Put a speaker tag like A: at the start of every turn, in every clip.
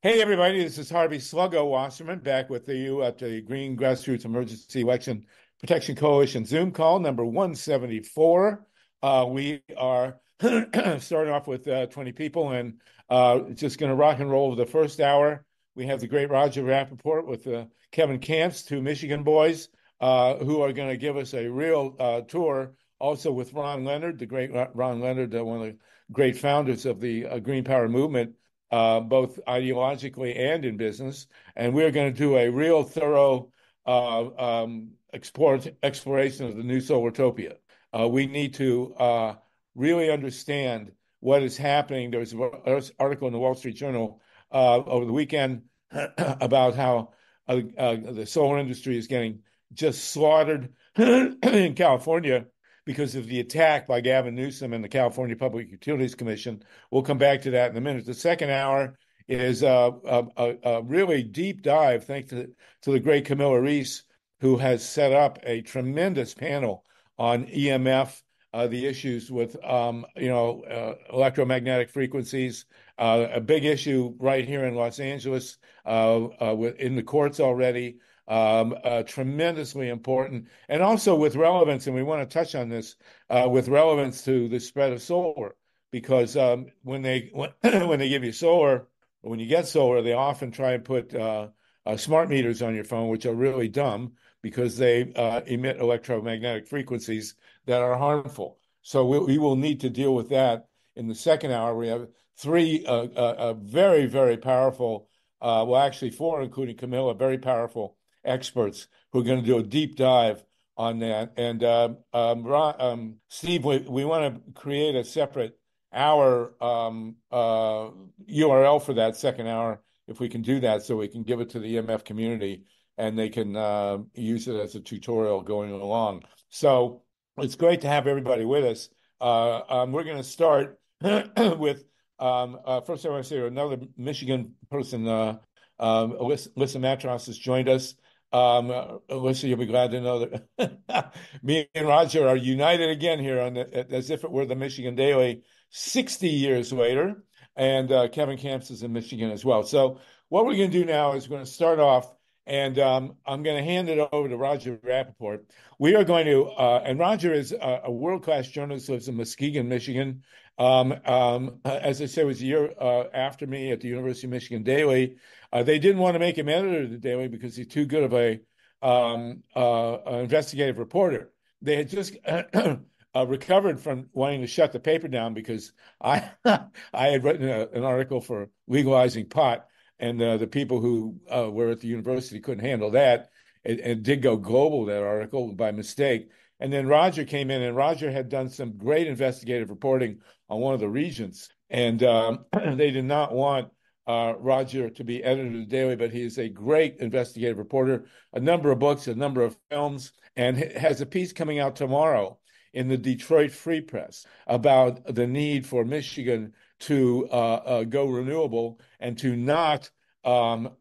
A: Hey, everybody, this is Harvey Sluggo Wasserman back with you at the Green Grassroots Emergency Election Protection Coalition Zoom call number 174. We are starting off with 20 people and just going to rock and roll the first hour. We have the great Roger Rapoport with KEVIN KAMPS, two Michigan boys, who are going to give us a real tour. Also with Ron Leonard, the great Ron Leonard, one of the great founders of the Green Power movement, both ideologically and in business. And we're going to do a real thorough exploration of the new Solartopia. We need to really understand what is happening. There was an article in the Wall Street Journal over the weekend about how the solar industry is getting just slaughtered in California because of the attack by Gavin Newsom and the California Public Utilities Commission. We'll come back to that in a minute. The second hour is a really deep dive, thanks to the great Camilla Reese, who has set up a tremendous panel on EMF, the issues with electromagnetic frequencies, a big issue right here in Los Angeles, in the courts already. Tremendously important, and also with relevance, and we want to touch on this with relevance to the spread of solar, because when they give you solar, or when you get solar, they often try and put smart meters on your phone, which are really dumb because they emit electromagnetic frequencies that are harmful. So we will need to deal with that in the second hour. We have three very, very powerful, well, actually four, including Camilla, very powerful experts who are going to do a deep dive on that. And Steve, we want to create a separate hour URL for that second hour, if we can do that, so we can give it to the EMF community and they can use it as a tutorial going along. So it's great to have everybody with us. We're going to start with, first I want to say another Michigan person, Alyssa Matros has joined us. Alyssa, you'll be glad to know that me and Roger are united again here on as if it were the Michigan Daily 60 years later. And KEVIN KAMPS is in Michigan as well. So what we're going to do now is we're going to start off, and I'm going to hand it over to Roger Rapoport. We are going to, and Roger is a world-class journalist who lives in Muskegon, Michigan. As I said, was a year after me at the University of Michigan Daily. They didn't want to make him editor of the Daily because he's too good of an investigative reporter. They had just recovered from wanting to shut the paper down because I had written an article for legalizing pot, and the people who were at the university couldn't handle that. It did go global, that article, by mistake. And then Roger came in, and Roger had done some great investigative reporting on one of the regions. And they did not want Roger to be editor of the Daily, but he is a great investigative reporter, a number of books, a number of films, and has a piece coming out tomorrow in the Detroit Free Press about the need for Michigan to go renewable and to not blow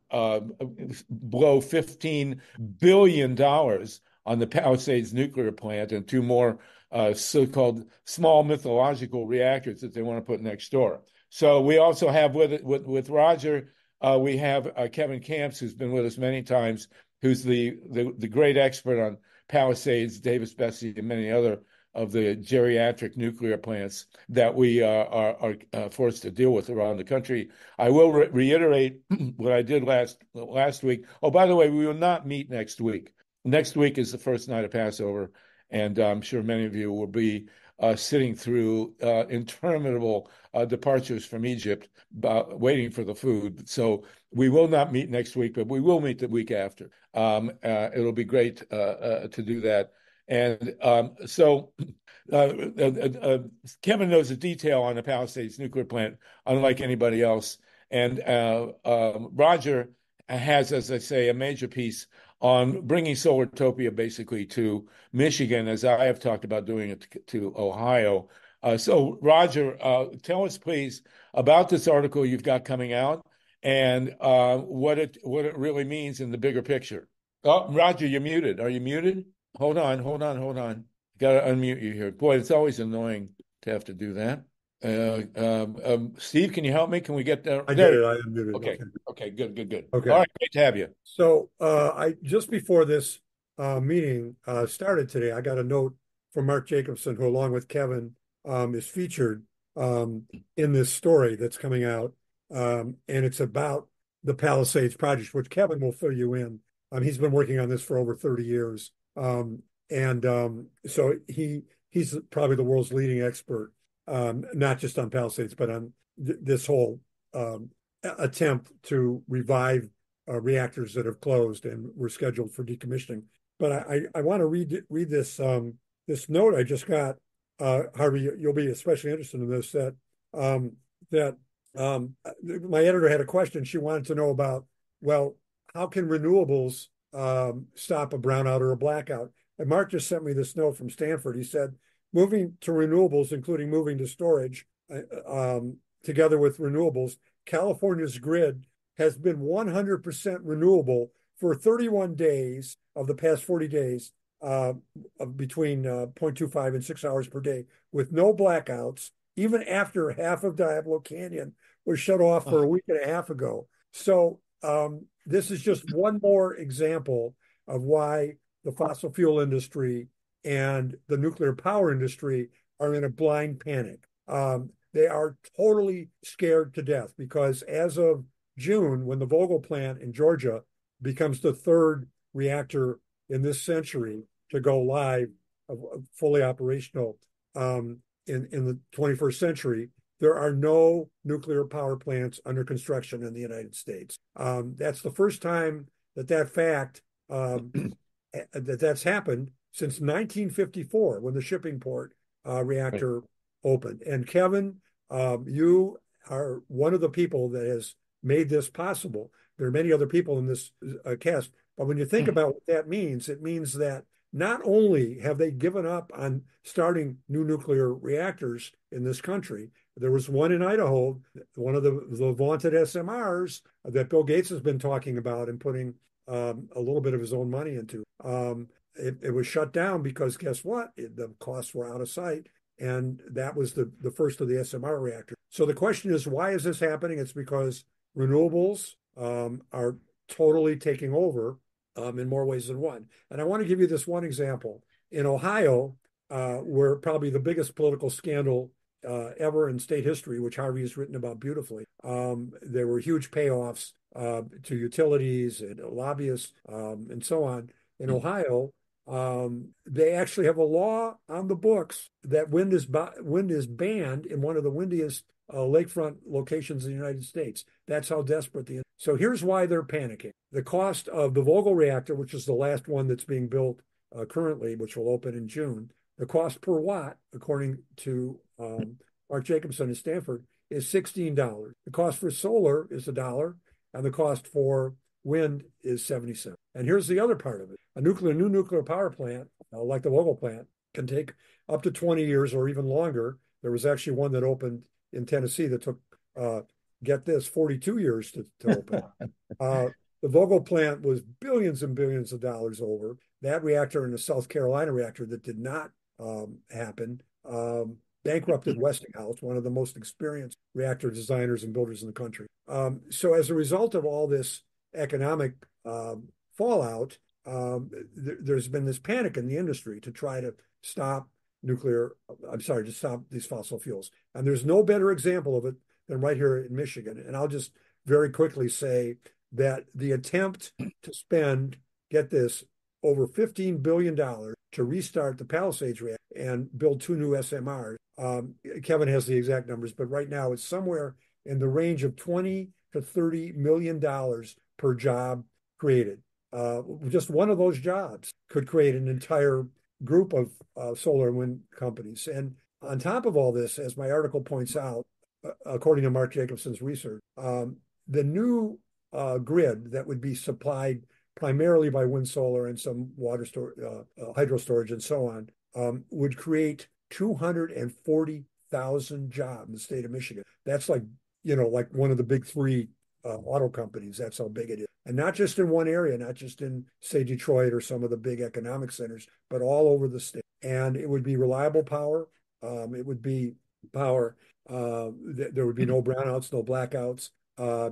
A: $15 billion on the Palisades nuclear plant and two more so-called small mythological reactors that they want to put next door. So we also have with Roger, we have KEVIN KAMPS, who's been with us many times, who's the great expert on Palisades, Davis Bessie, and many other of the geriatric nuclear plants that we are forced to deal with around the country. I will reiterate what I did last week. Oh, by the way, we will not meet next week. Next week is the first night of Passover, and I'm sure many of you will be sitting through interminable departures from Egypt, waiting for the food. So we will not meet next week, but we will meet the week after. It'll be great to do that. And so KEVIN knows the detail on the Palisades nuclear plant, unlike anybody else. And Roger has, as I say, a major piece on bringing Solartopia basically to Michigan, as I have talked about doing it to Ohio. So Roger, tell us please about this article you've got coming out and what it really means in the bigger picture. Oh, Roger, you're muted. Are you muted? Hold on. Got to unmute you here. Boy, it's always annoying to have to do that. Steve, can you help me? Can we get there?
B: I did it. I unmuted.
A: Okay. Okay, good, good, good. All
B: Okay.
A: right, great to have you.
B: So I just before this meeting started today, I got a note from Mark Jacobson, who, along with Kevin, is featured in this story that's coming out, and it's about the Palisades project, which Kevin will fill you in. He's been working on this for over 30 years, and so he's probably the world's leading expert, not just on Palisades, but on this whole attempt to revive reactors that have closed and were scheduled for decommissioning. But I want to read this this note I just got. Harvey, you'll be especially interested in this. Um, that my editor had a question. She wanted to know about, well, how can renewables stop a brownout or a blackout? And Mark just sent me this note from Stanford. He said, moving to renewables, including moving to storage, together with renewables, California's grid has been 100% renewable for 31 days of the past 40 days, of between 0.25 and 6 hours per day, with no blackouts, even after half of Diablo Canyon was shut off for a week and a half ago. So this is just one more example of why the fossil fuel industry and the nuclear power industry are in a blind panic. They are totally scared to death because as of June, when the Vogtle plant in Georgia becomes the third reactor in this century to go live, fully operational in the 21st century, there are no nuclear power plants under construction in the United States. That's the first time that fact that's happened since 1954 when the Shippingport
A: Right.
B: reactor opened. And Kevin, you are one of the people that has made this possible. There are many other people in this cast, but when you think about what that means, it means that not only have they given up on starting new nuclear reactors in this country, there was one in Idaho, one of the vaunted SMRs that Bill Gates has been talking about and putting a little bit of his own money into. It was shut down because guess what? The costs were out of sight. And that was the first of the SMR reactors. So the question is, why is this happening? It's because renewables are totally taking over in more ways than one. And I want to give you this one example. In Ohio, where probably the biggest political scandal ever in state history, which Harvey has written about beautifully, there were huge payoffs to utilities and lobbyists and so on. In Ohio, they actually have a law on the books that wind is banned in one of the windiest lakefront locations in the United States. That's how desperate the. So here's why they're panicking. The cost of the Vogtle reactor, which is the last one that's being built currently, which will open in June, the cost per watt, according to Mark Jacobson at Stanford, is $16. The cost for solar is $1, and the cost for wind is 70 cents. And here's the other part of it. A new nuclear power plant, like the Vogtle plant, can take up to 20 years or even longer. There was actually one that opened in Tennessee that took, get this, 42 years to open. The Vogtle plant was billions and billions of dollars over. That reactor and the South Carolina reactor that did not happen bankrupted Westinghouse, one of the most experienced reactor designers and builders in the country. So as a result of all this economic fallout, there's been this panic in the industry to try to stop to stop these fossil fuels. And there's no better example of it than right here in Michigan. And I'll just very quickly say that the attempt to spend, get this, over $15 billion to restart the Palisades reactor and build two new SMRs. Kevin has the exact numbers, but right now it's somewhere in the range of 20 to $30 million per job created. Just one of those jobs could create an entire group of solar and wind companies. And on top of all this, as my article points out, according to Mark Jacobson's research, the new grid that would be supplied primarily by wind, solar, and some hydro storage and so on, would create 240,000 jobs in the state of Michigan. That's like one of the big three auto companies. That's how big it is. And not just in one area, not just in, say, Detroit or some of the big economic centers, but all over the state. And it would be reliable power. It would be power. There would be no brownouts, no blackouts.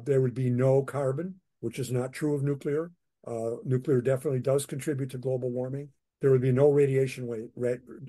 B: There would be no carbon, which is not true of nuclear. Nuclear definitely does contribute to global warming. There would be no radiation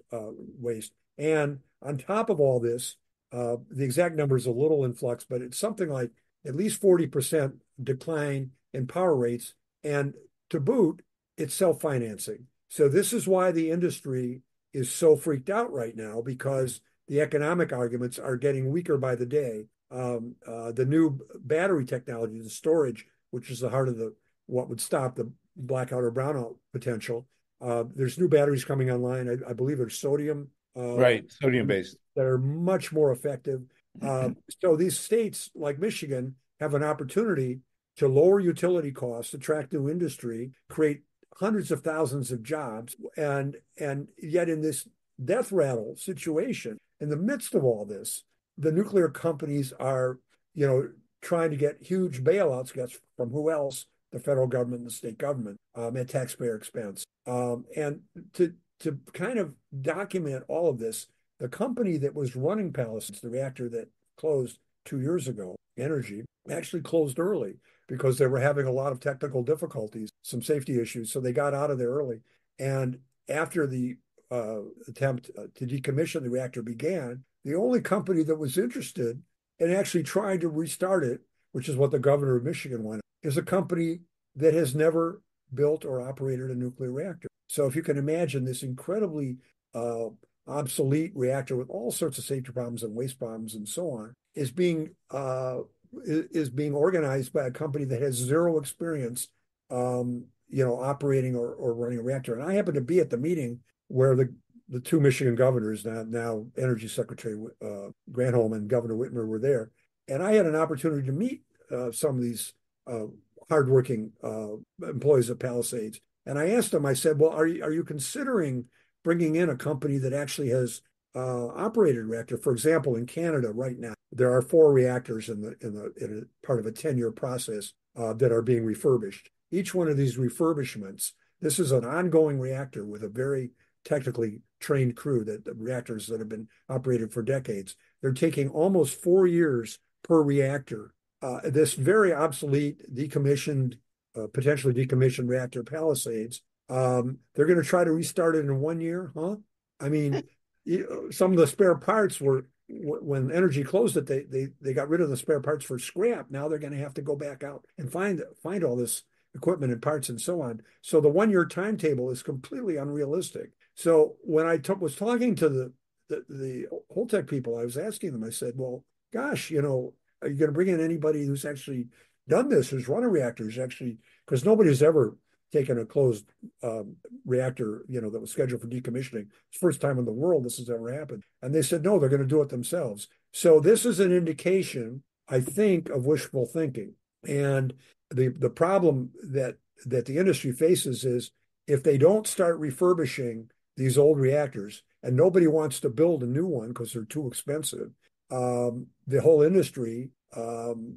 B: waste. And on top of all this, the exact number is a little in flux, but it's something like at least 40% decline in power rates. And to boot, it's self-financing. So this is why the industry is so freaked out right now, because the economic arguments are getting weaker by the day. The new battery technology, the storage, which is the heart of what would stop the blackout or brownout potential. There's new batteries coming online. I believe they're sodium,
A: Right, sodium based.
B: that are much more effective. So these states like Michigan have an opportunity to lower utility costs, attract new industry, create hundreds of thousands of jobs, and yet in this death rattle situation, in the midst of all this, the nuclear companies are, trying to get huge bailouts, guess from who else? The federal government and the state government, at taxpayer expense. And to kind of document all of this, the company that was running Palisades, the reactor that closed 2 years ago, Energy, actually closed early because they were having a lot of technical difficulties, some safety issues. So they got out of there early. And after the attempt to decommission the reactor began, the only company that was interested in actually trying to restart it, which is what the governor of Michigan wanted, is a company that has never built or operated a nuclear reactor. So if you can imagine this incredibly obsolete reactor with all sorts of safety problems and waste problems and so on is being organized by a company that has zero experience, operating or running a reactor. And I happened to be at the meeting where the two Michigan governors, now Energy Secretary Granholm and Governor Whitmer, were there, and I had an opportunity to meet some of these hardworking employees of Palisades. And I asked them, I said, well, are you considering bringing in a company that actually has operated a reactor? For example, in Canada right now, there are 4 reactors in a part of a 10-year process that are being refurbished. Each one of these refurbishments, this is an ongoing reactor with a very technically trained crew, that the reactors that have been operated for decades. They're taking almost 4 years per reactor. This very obsolete, decommissioned, potentially decommissioned reactor Palisades, they're going to try to restart it in 1 year, huh? I mean, some of the spare parts were, when Energy closed it, they got rid of the spare parts for scrap. Now they're going to have to go back out and find all this equipment and parts and so on. So the 1 year timetable is completely unrealistic. So when I was talking to the Holtec people, I was asking them, I said, well, gosh, are you going to bring in anybody who's actually done this, who's run a reactor, who's actually, because nobody's ever taken a closed reactor, that was scheduled for decommissioning. It's the first time in the world this has ever happened. And they said, no, they're going to do it themselves. So this is an indication, I think, of wishful thinking. And the problem that the industry faces is, if they don't start refurbishing these old reactors, and nobody wants to build a new one because they're too expensive, the whole industry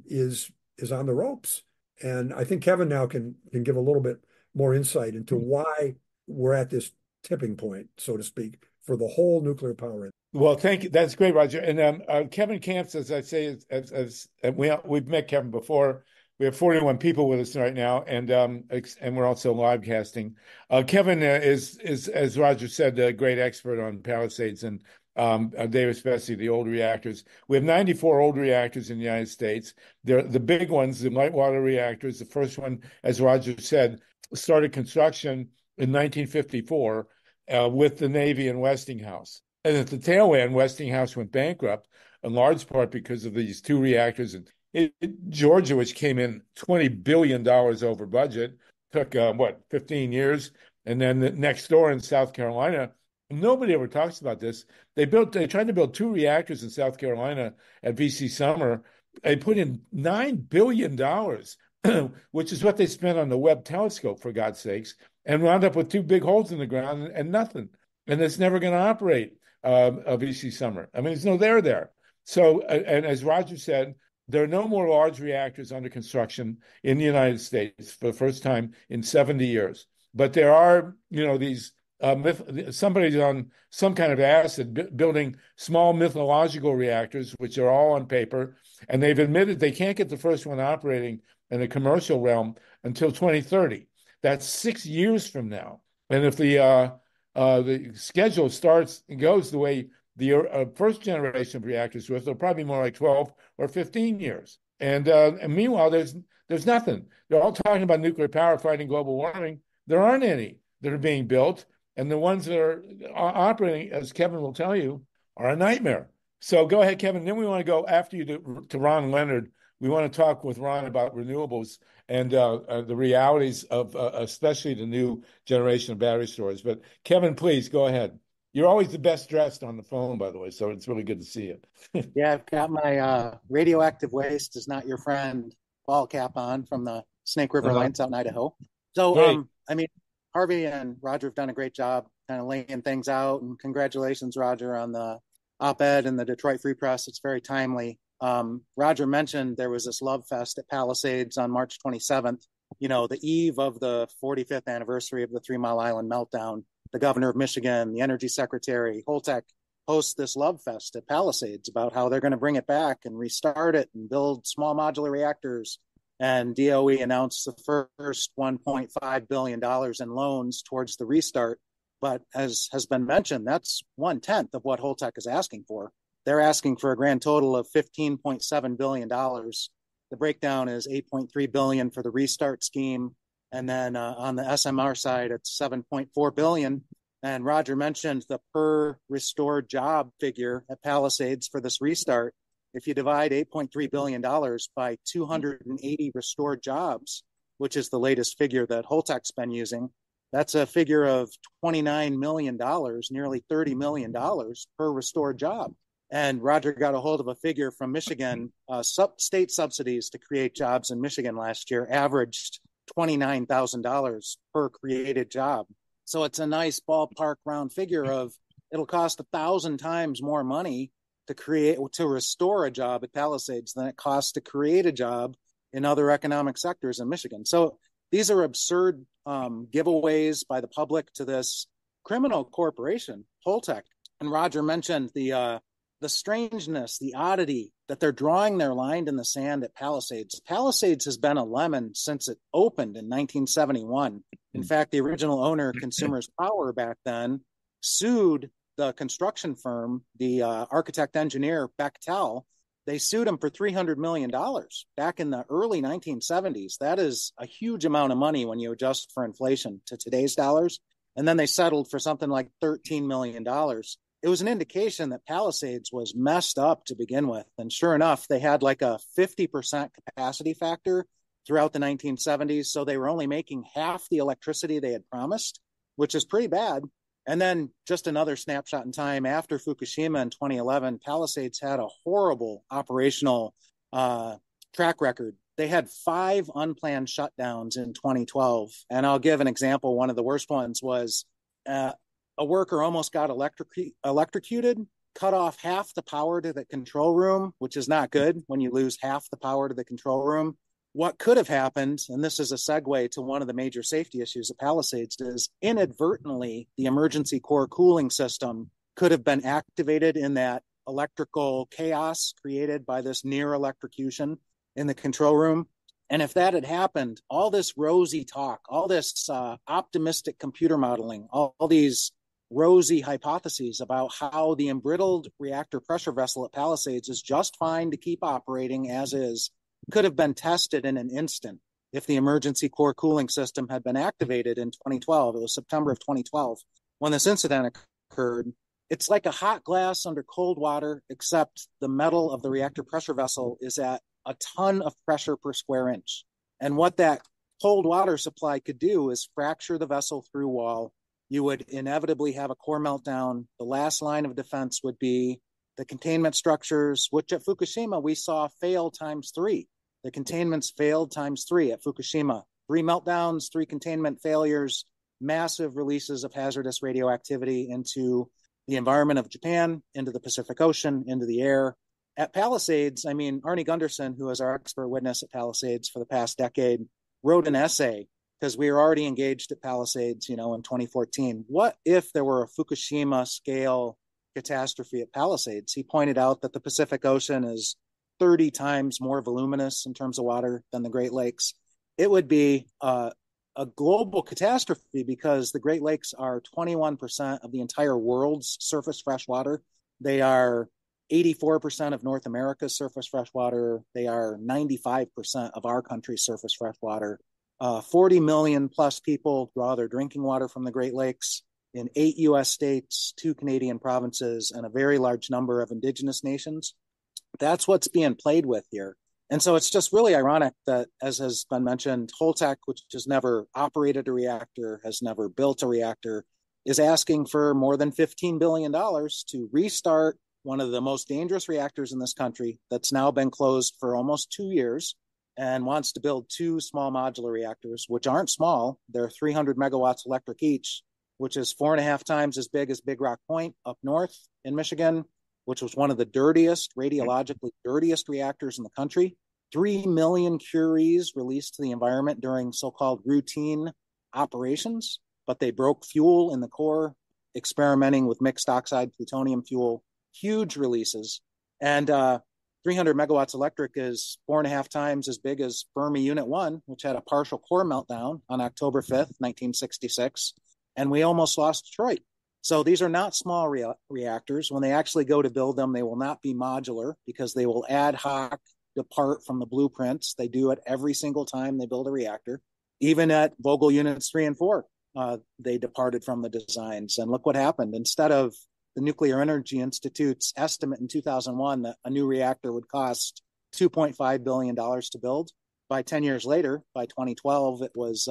B: is on the ropes. And I think Kevin now can give a little bit more insight into why we're at this tipping point, so to speak, for the whole nuclear power.
A: Well, thank you. That's great, Roger. And Kevin Kamps, as I say, as we've met Kevin before. We have 41 people with us right now, and we're also live casting. Kevin is, as Roger said, a great expert on Palisades and Davis Besse, the old reactors. We have 94 old reactors in the United States. They're the big ones, the light water reactors. The first one, as Roger said, started construction in 1954 with the Navy and Westinghouse. And at the tail end, Westinghouse went bankrupt, in large part because of these 2 reactors. Georgia, which came in $20 billion over budget, took 15 years. And then next door in South Carolina, nobody ever talks about this. They tried to build 2 reactors in South Carolina at VC Summer. They put in $9 billion, which is what they spent on the Webb telescope, for God's sakes, and wound up with 2 big holes in the ground and nothing. And it's never going to operate a VC Summer. I mean, there's no there. So, and as Roger said, there are no more large reactors under construction in the United States for the first time in 70 years. But there are, these somebody's on some kind of acid building small mythological reactors, which are all on paper, and they've admitted they can't get the first one operating in the commercial realm until 2030. That's 6 years from now. And if the schedule starts and goes the way the first generation of reactors was, they'll probably be more like 12 or 15 years. And meanwhile, there's nothing. They're all talking about nuclear power fighting global warming. There aren't any that are being built. And the ones that are operating, as Kevin will tell you, are a nightmare. So go ahead, Kevin. Then we want to go after you to Ron Leonard. We want to talk with Ron about renewables and the realities of especially the new generation of battery storage. But Kevin, please go ahead. You're always the best dressed on the phone, by the way, so it's really good to see you.
C: Yeah, I've got my radioactive waste is not your friend ball cap on from the Snake River Lights out in Idaho. So, I mean, Harvey and Roger have done a great job kind of laying things out. And congratulations, Roger, on the op-ed in the Detroit Free Press. It's very timely. Roger mentioned there was this love fest at Palisades on March 27th, you know, the eve of the 45th anniversary of the 3 Mile Island meltdown. The governor of Michigan, the energy secretary, Holtec host this love fest at Palisades about how they're going to bring it back and restart it and build small modular reactors. And DOE announced the first $1.5 billion in loans towards the restart. But as has been mentioned, that's 1/10 of what Holtec is asking for. They're asking for a grand total of $15.7 billion. The breakdown is $8.3 billion for the restart scheme. And then on the SMR side, it's $7.4 billion. And Roger mentioned the per restored job figure at Palisades for this restart. If you divide $8.3 billion by 280 restored jobs, which is the latest figure that Holtec's been using, that's a figure of $29 million, nearly $30 million per restored job. And Roger got a hold of a figure from Michigan. State subsidies to create jobs in Michigan last year averaged $29,000 per created job. So it's a nice ballpark round figure of it'll cost 1,000 times more money to restore a job at Palisades than it costs to create a job in other economic sectors in Michigan. So these are absurd giveaways by the public to this criminal corporation, Holtec. And Roger mentioned the strangeness, the oddity that they're drawing their line in the sand at Palisades. Palisades has been a lemon since it opened in 1971. In fact, the original owner, Consumers Power, back then sued the construction firm, the architect engineer Bechtel. They sued him for $300 million back in the early 1970s. That is a huge amount of money when you adjust for inflation to today's dollars. And then they settled for something like $13 million. It was an indication that Palisades was messed up to begin with. And sure enough, they had like a 50% capacity factor throughout the 1970s. So they were only making half the electricity they had promised, which is pretty bad. And then just another snapshot in time after Fukushima in 2011, Palisades had a horrible operational track record. They had 5 unplanned shutdowns in 2012. And I'll give an example. One of the worst ones was a worker almost got electrocuted, cut off half the power to the control room, which is not good when you lose half the power to the control room. What could have happened, and this is a segue to one of the major safety issues at Palisades, is inadvertently the emergency core cooling system could have been activated in that electrical chaos created by this near electrocution in the control room. And if that had happened, all this rosy talk, all this optimistic computer modeling, all these rosy hypotheses about how the embrittled reactor pressure vessel at Palisades is just fine to keep operating as is, could have been tested in an instant if the emergency core cooling system had been activated in 2012. It was September of 2012 when this incident occurred. It's like a hot glass under cold water, except the metal of the reactor pressure vessel is at a ton of pressure per square inch. And what that cold water supply could do is fracture the vessel through wall. You would inevitably have a core meltdown. The last line of defense would be the containment structures, which at Fukushima we saw fail times 3. The containments failed times 3 at Fukushima. 3 meltdowns, 3 containment failures, massive releases of hazardous radioactivity into the environment of Japan, into the Pacific Ocean, into the air. At Palisades, Arnie Gunderson, who is our expert witness at Palisades for the past decade, wrote an essay because we were already engaged at Palisades, in 2014. What if there were a Fukushima scale catastrophe at Palisades? He pointed out that the Pacific Ocean is 30 times more voluminous in terms of water than the Great Lakes. It would be a global catastrophe because the Great Lakes are 21% of the entire world's surface fresh water. They are 84% of North America's surface freshwater. They are 95% of our country's surface freshwater. 40 million plus people draw their drinking water from the Great Lakes in 8 U.S. states, 2 Canadian provinces, and a very large number of indigenous nations. That's what's being played with here. And so it's just really ironic that, as has been mentioned, Holtec, which has never operated a reactor, has never built a reactor, is asking for more than $15 billion to restart one of the most dangerous reactors in this country that's now been closed for almost 2 years, and wants to build 2 small modular reactors, which aren't small. They're 300 megawatts electric each, which is 4.5 times as big as Big Rock Point up north in Michigan, which was one of the radiologically dirtiest reactors in the country. 3 million curies released to the environment during so-called routine operations, but they broke fuel in the core, experimenting with mixed oxide plutonium fuel, huge releases. And 300 megawatts electric is 4.5 times as big as Fermi Unit 1, which had a partial core meltdown on October 5th, 1966. And we almost lost Detroit. So these are not small reactors. When they actually go to build them, they will not be modular because they will ad hoc depart from the blueprints. They do it every single time they build a reactor. Even at Vogtle Units 3 and 4, they departed from the designs. And look what happened. Instead of the Nuclear Energy Institute's estimate in 2001 that a new reactor would cost $2.5 billion to build, by 10 years later, by 2012, it was,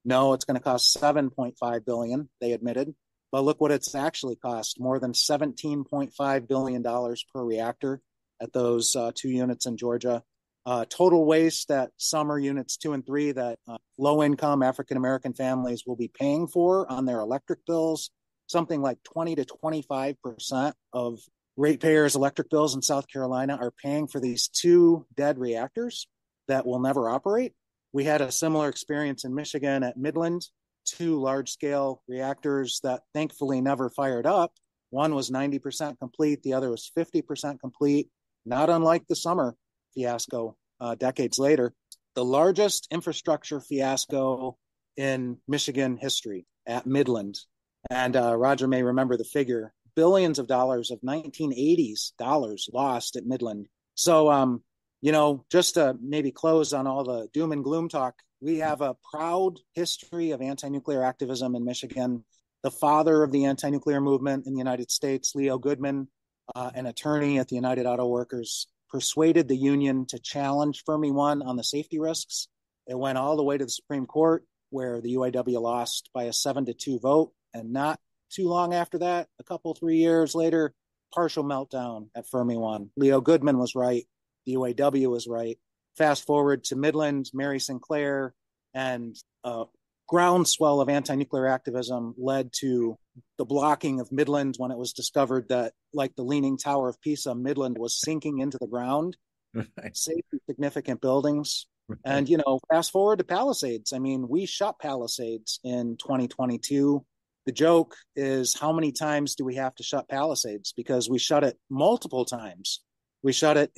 C: no, it's going to cost $7.5 billion, they admitted. But look what it's actually cost, more than $17.5 billion per reactor at those 2 units in Georgia. Total waste at summer units 2 and 3 that low-income African-American families will be paying for on their electric bills. Something like 20 to 25% of ratepayers' electric bills in South Carolina are paying for these 2 dead reactors that will never operate. We had a similar experience in Michigan at Midland, 2 large-scale reactors that thankfully never fired up. One was 90% complete. The other was 50% complete, not unlike the summer fiasco decades later. The largest infrastructure fiasco in Michigan history at Midland. And Roger may remember the figure, billions of dollars of 1980s dollars lost at Midland. So, just to maybe close on all the doom and gloom talk, we have a proud history of anti-nuclear activism in Michigan. The father of the anti-nuclear movement in the United States, Leo Goodman, an attorney at the United Auto Workers, persuaded the union to challenge Fermi 1 on the safety risks. It went all the way to the Supreme Court, where the UAW lost by a 7-2 vote. And not too long after that, 3 years later, partial meltdown at Fermi 1. Leo Goodman was right. The UAW was right. Fast forward to Midland, Mary Sinclair, and a groundswell of anti-nuclear activism led to the blocking of Midland when it was discovered that, like the Leaning Tower of Pisa, Midland was sinking into the ground, safety significant buildings. And, fast forward to Palisades. I mean, we shut Palisades in 2022. The joke is, how many times do we have to shut Palisades? Because we shut it multiple times. We shut it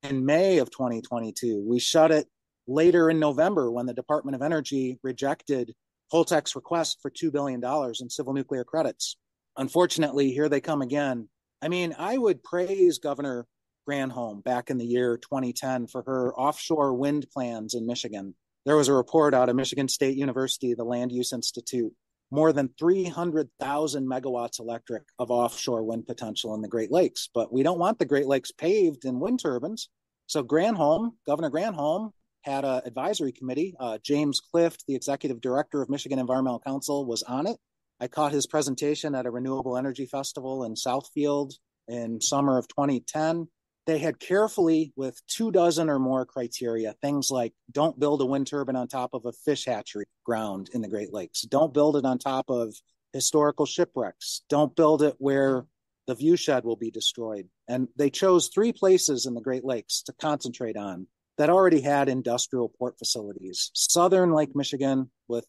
C: in May of 2022. We shut it later in November when the Department of Energy rejected Holtec's request for $2 billion in civil nuclear credits. Unfortunately, here they come again. I mean, I would praise Governor Granholm back in the year 2010 for her offshore wind plans in Michigan. There was a report out of Michigan State University, the Land Use Institute, more than 300,000 megawatts electric of offshore wind potential in the Great Lakes. But we don't want the Great Lakes paved in wind turbines. So Governor Granholm, had an advisory committee. James Clift, the executive director of Michigan Environmental Council, was on it. I caught his presentation at a renewable energy festival in Southfield in summer of 2010. They had carefully, with 24 or more criteria, things like don't build a wind turbine on top of a fish hatchery ground in the Great Lakes. Don't build it on top of historical shipwrecks. Don't build it where the view shed will be destroyed. And they chose 3 places in the Great Lakes to concentrate on: that already had industrial port facilities. Southern Lake Michigan with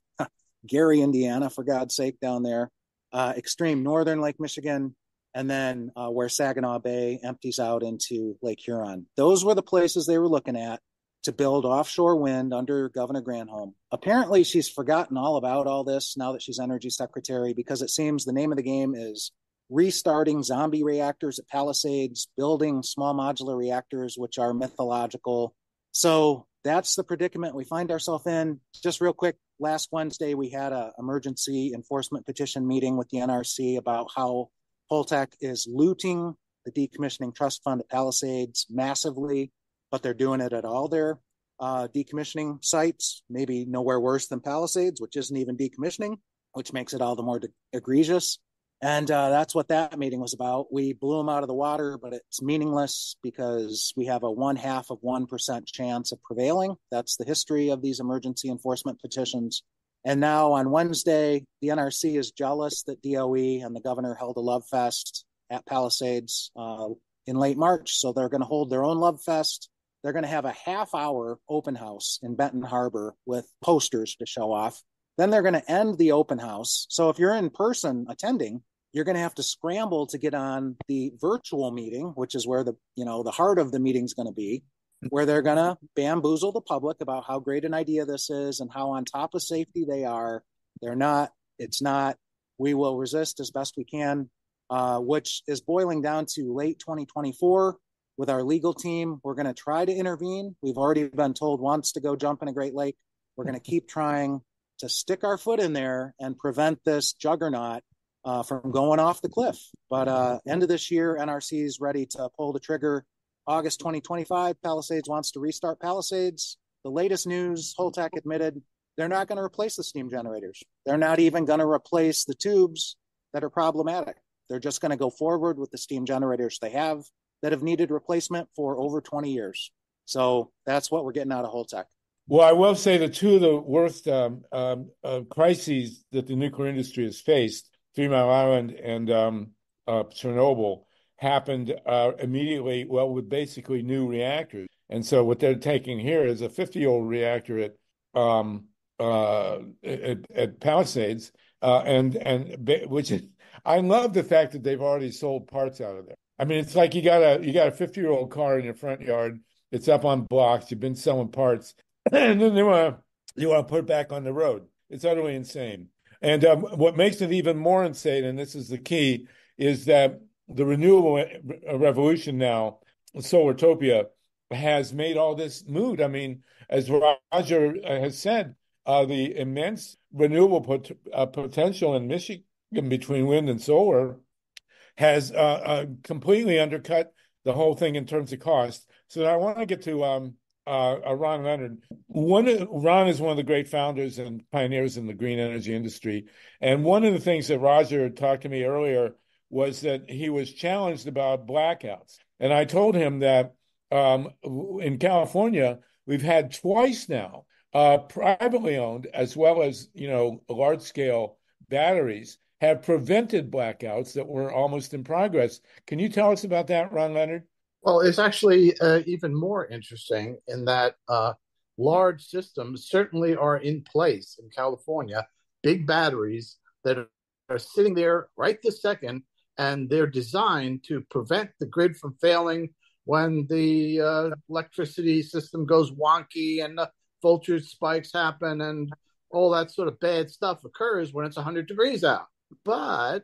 C: Gary, Indiana, for God's sake, down there. Extreme northern Lake Michigan, and then where Saginaw Bay empties out into Lake Huron. Those were the places they were looking at to build offshore wind under Governor Granholm. Apparently, she's forgotten all about all this now that she's energy secretary, because it seems the name of the game is restarting zombie reactors at Palisades, building small modular reactors, which are mythological. So that's the predicament we find ourselves in. Just real quick, last Wednesday, we had an emergency enforcement petition meeting with the NRC about how Holtec is looting the decommissioning trust fund at Palisades massively, but they're doing it at all their decommissioning sites, maybe nowhere worse than Palisades, which isn't even decommissioning, which makes it all the more egregious. And that's what that meeting was about. We blew them out of the water, but it's meaningless because we have a 0.5% chance of prevailing. That's the history of these emergency enforcement petitions. And now on Wednesday, the NRC is jealous that DOE and the governor held a love fest at Palisades in late March. So they're going to hold their own love fest. They're going to have a half-hour open house in Benton Harbor with posters to show off. Then they're going to end the open house. So if you're in person attending, you're going to have to scramble to get on the virtual meeting, which is where the heart of the meeting is going to be, where they're going to bamboozle the public about how great an idea this is and how on top of safety they are. They're not. It's not. We will resist as best we can, which is boiling down to late 2024 with our legal team. We're going to try to intervene. We've already been told once to go jump in a Great Lake. We're going to keep trying to stick our foot in there and prevent this juggernaut from going off the cliff. But end of this year, NRC is ready to pull the trigger. August 2025, Palisades wants to restart Palisades. The latest news, Holtec admitted they're not going to replace the steam generators. They're not even going to replace the tubes that are problematic. They're just going to go forward with the steam generators they have that have needed replacement for over 20 years. So that's what we're getting out of Holtec.
A: Well, I will say that two of the worst crises that the nuclear industry has faced, 3 Mile Island and Chernobyl, happened immediately, with basically new reactors. And so what they're taking here is a 50-year-old reactor at Palisades, which is, I love the fact that they've already sold parts out of there. I mean, it's like you got a 50-year-old car in your front yard. It's up on blocks. You've been selling parts, and then you want to put it back on the road. It's utterly insane. And what makes it even more insane, and this is the key, is that the renewable revolution now, Solartopia, has made all this moot. I mean, as Roger has said, the immense renewable potential in Michigan between wind and solar has completely undercut the whole thing in terms of cost. So I want to get to Ron Leonard. Ron is one of the great founders and pioneers in the green energy industry. And one of the things that Roger talked to me earlier was that he was challenged about blackouts. And I told him that in California, we've had twice now, privately owned as well as, large scale batteries have prevented blackouts that were almost in progress. Can you tell us about that, Ron Leonard?
D: Well, it's actually even more interesting in that large systems certainly are in place in California, big batteries that are sitting there right this second, and they're designed to prevent the grid from failing when the electricity system goes wonky and the voltage spikes happen and all that sort of bad stuff occurs when it's 100 degrees out. But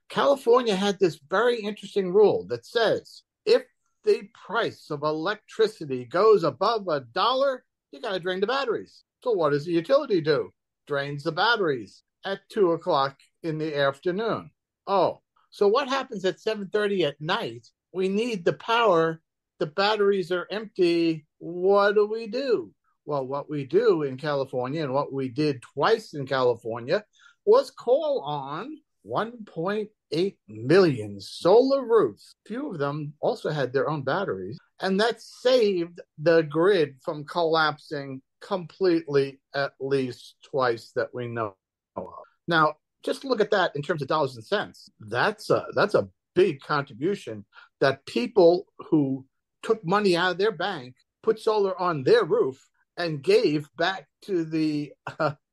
D: California had this very interesting rule that says if the price of electricity goes above $1, you got to drain the batteries. So what does the utility do? Drains the batteries at 2 o'clock in the afternoon. Oh, so what happens at 7:30 at night? We need the power. The batteries are empty. What do? Well, what we do in California, and what we did twice in California, was call on 1.8 million solar roofs. Few of them also had their own batteries, and that saved the grid from collapsing completely at least twice that we know of. Now, just look at that in terms of dollars and cents. That's a big contribution that people who took money out of their bank put solar on their roof and gave back to the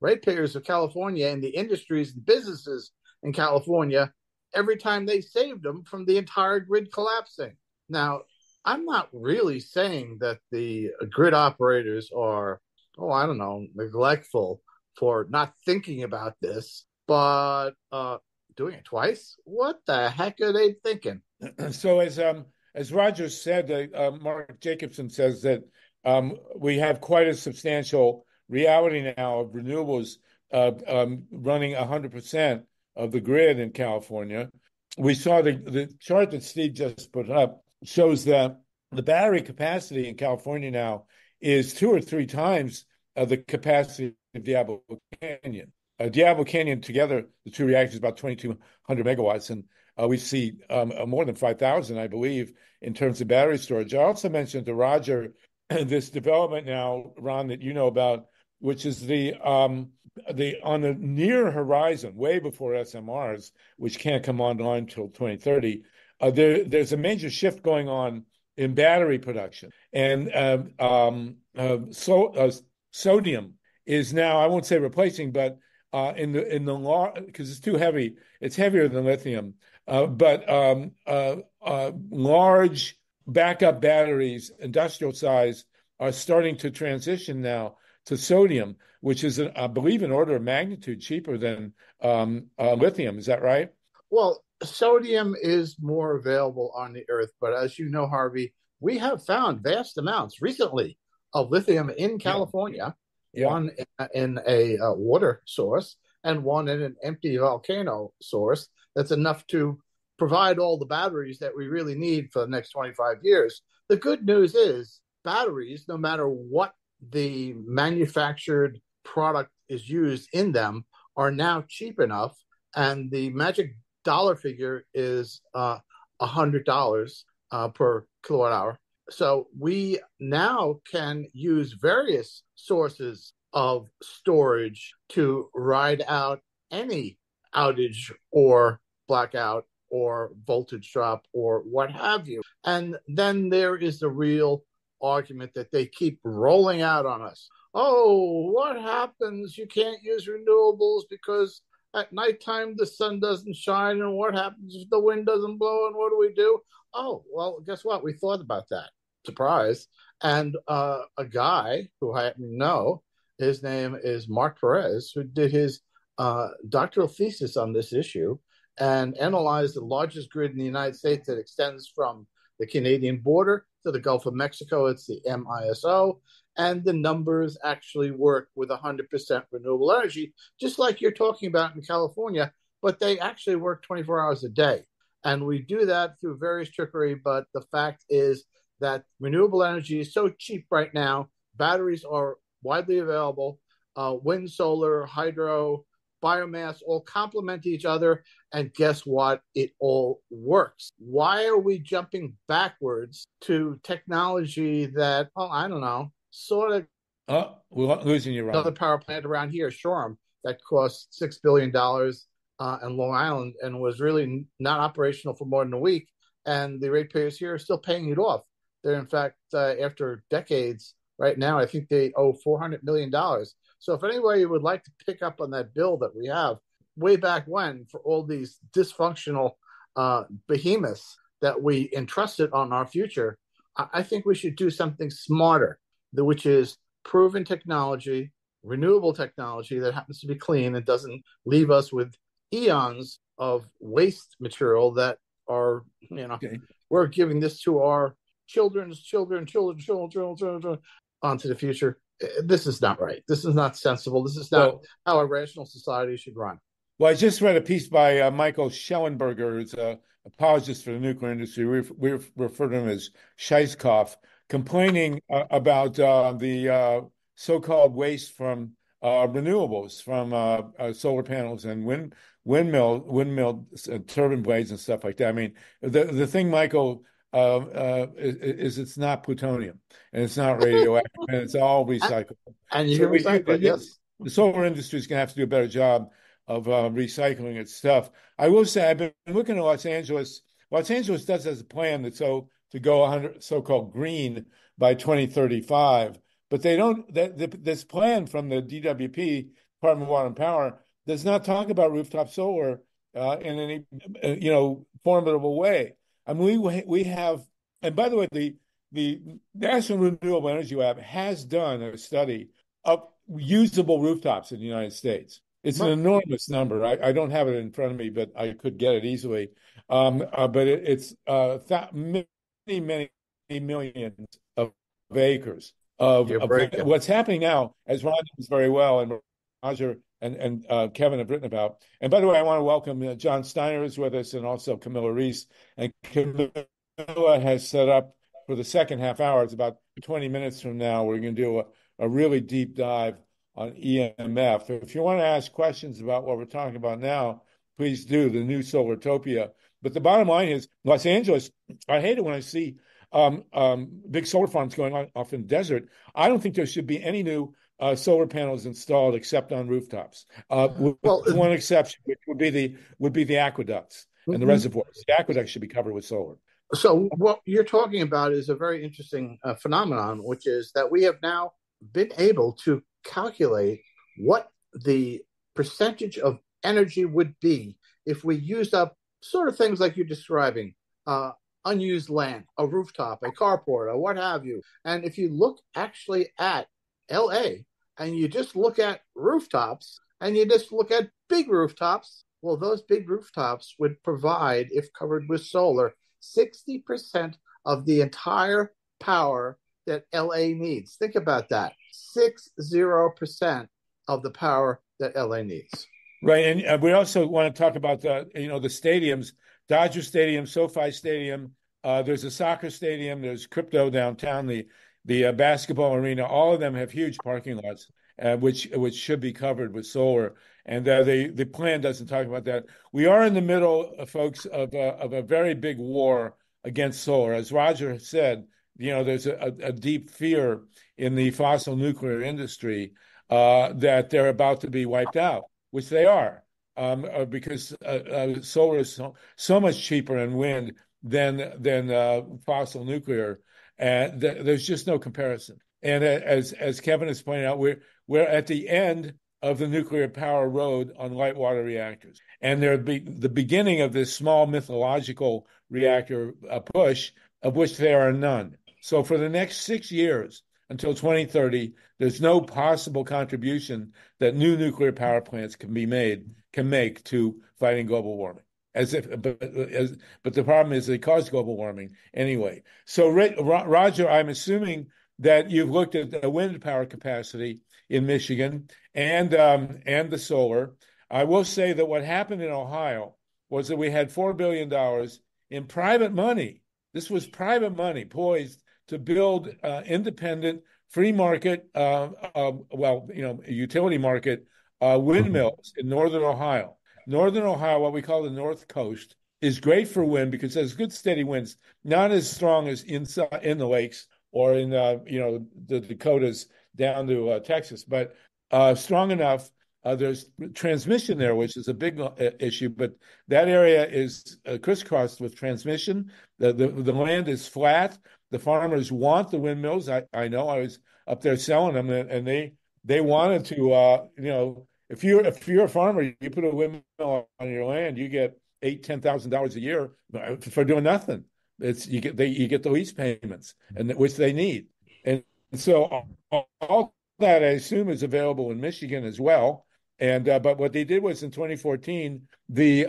D: ratepayers of California and the industries and businesses in California every time they saved them from the entire grid collapsing. Now, I'm not really saying that the grid operators are, oh, I don't know, neglectful for not thinking about this, but doing it twice? What the heck are they thinking?
A: So as Roger said, Mark Jacobson says that we have quite a substantial reality now of renewables running 100% of the grid in California. We saw the chart that Steve just put up shows that the battery capacity in California now is 2 or 3 times the capacity of Diablo Canyon. Diablo Canyon together, the two reactors, about 2,200 megawatts, and we see more than 5,000, I believe, in terms of battery storage. I also mentioned to Roger this development now, Ron, that you know about, which is the on the near horizon, way before SMRs, which can't come online until 2030. There's a major shift going on in battery production, and sodium is now, I won't say replacing, but in the because it's too heavy, it's heavier than lithium. But large backup batteries, industrial size, are starting to transition now to sodium, which is, I believe, an order of magnitude cheaper than lithium. Is that right?
D: Well, sodium is more available on the Earth, but as you know, Harvey, we have found vast amounts recently of lithium in California, one in a water source and one in an empty volcano source that's enough to provide all the batteries that we really need for the next 25 years. The good news is batteries, no matter what the manufactured product is used in them, are now cheap enough, and the magic dollar figure is $100 per kilowatt hour. So we now can use various sources of storage to ride out any outage or blackout or voltage drop or what have you. And then there is the real argument that they keep rolling out on us. Oh, what happens? You can't use renewables because at nighttime the sun doesn't shine, and what happens if the wind doesn't blow, and what do we do? Oh, well, guess what? We thought about that. Surprise. And a guy who I know, his name is Mark Perez, who did his doctoral thesis on this issue and analyzed the largest grid in the United States that extends from the Canadian border to the Gulf of Mexico. It's the MISO. And the numbers actually work with 100% renewable energy, just like you're talking about in California, but they actually work 24 hours a day. And we do that through various trickery, but the fact is that renewable energy is so cheap right now. Batteries are widely available. Wind, solar, hydro, biomass all complement each other. And guess what? It all works. Why are we jumping backwards to technology that, well, I don't know, sort of.
A: We're losing you, Ron.
D: Another power plant around here, Shoreham, that cost $6 billion in Long Island and was really not operational for more than a week. And the ratepayers here are still paying it off. They're, in fact, after decades, right now, I think they owe $400 million. So if anybody would like to pick up on that bill that we have way back when for all these dysfunctional behemoths that we entrusted on our future, I think we should do something smarter, which is proven technology, renewable technology that happens to be clean and doesn't leave us with eons of waste material that are, we're giving this to our children's children onto the future. This is not right. This is not sensible. This is not how a rational society should run.
A: Well, I just read a piece by Michael Schellenberger, who's an apologist for the nuclear industry. We refer to him as Scheisskopf, complaining about the so-called waste from renewables, from solar panels and windmill turbine blades and stuff like that. I mean, the thing, Michael, is it's not plutonium and it's not radioactive and it's all recyclable.
D: And you can recycle it, yes.
A: The solar industry is going to have to do a better job of recycling its stuff. I will say I've been looking at Los Angeles. Los Angeles does has a plan that so to go 100 so-called green by 2035. But they don't. This plan from the DWP, Department of Water and Power, does not talk about rooftop solar in any formidable way. I mean, we have, and by the way, the National Renewable Energy Lab has done a study of usable rooftops in the United States. It's an enormous number. I don't have it in front of me, but I could get it easily. But it's many, many millions of acres of what's happening now, as Ron knows very well, and Roger and Kevin have written about. And by the way, I want to welcome John Steiner is with us, and also Camilla Reese. And Camilla has set up for the second half hour. It's about 20 minutes from now. We're going to do a really deep dive on EMF. If you want to ask questions about what we're talking about now, please do, the new Solartopia. But the bottom line is, Los Angeles, I hate it when I see big solar farms going on off in the desert. I don't think there should be any new solar panels installed except on rooftops. With one exception, which would be the aqueducts and the reservoirs. The aqueducts should be covered with solar.
D: So what you're talking about is a very interesting phenomenon, which is that we have now been able to calculate what the percentage of energy would be if we used up sort of things like you're describing, unused land, a rooftop, a carport, or what have you. And if you look actually at LA and you just look at rooftops and you just look at big rooftops, well, those big rooftops would provide, if covered with solar, 60% of the entire power that LA needs. Think about that. 60% of the power that LA needs.
A: Right. And we also want to talk about the stadiums, Dodger Stadium, SoFi Stadium. There's a soccer stadium. There's Crypto downtown, the basketball arena. All of them have huge parking lots, which should be covered with solar. And the plan doesn't talk about that. We are in the middle, folks, of a very big war against solar. As Roger said, there's a deep fear in the fossil nuclear industry that they're about to be wiped out, which they are, because solar is so much cheaper in wind than fossil nuclear, and there's just no comparison. And as Kevin has pointed out, we're at the end of the nuclear power road on light water reactors, and they're the beginning of this small mythological reactor push, of which there are none. So for the next 6 years until 2030, there's no possible contribution that new nuclear power plants can make to fighting global warming. But the problem is they cause global warming anyway. So Roger, I'm assuming that you've looked at the wind power capacity in Michigan and the solar. I will say that what happened in Ohio was that we had $4 billion in private money. This was private money poised to build independent, free market, utility market windmills in northern Ohio. Northern Ohio, what we call the North Coast, is great for wind because there's good steady winds, not as strong as in the lakes or in the Dakotas down to Texas, but strong enough. There's transmission there, which is a big issue, but that area is crisscrossed with transmission. The land is flat. The farmers want the windmills. I know. I was up there selling them, and they wanted to. If you're a farmer, you put a windmill on your land, you get $8,000-$10,000 a year for doing nothing. You get the lease payments, and which they need, and so all that I assume is available in Michigan as well. And but what they did was in 2014, the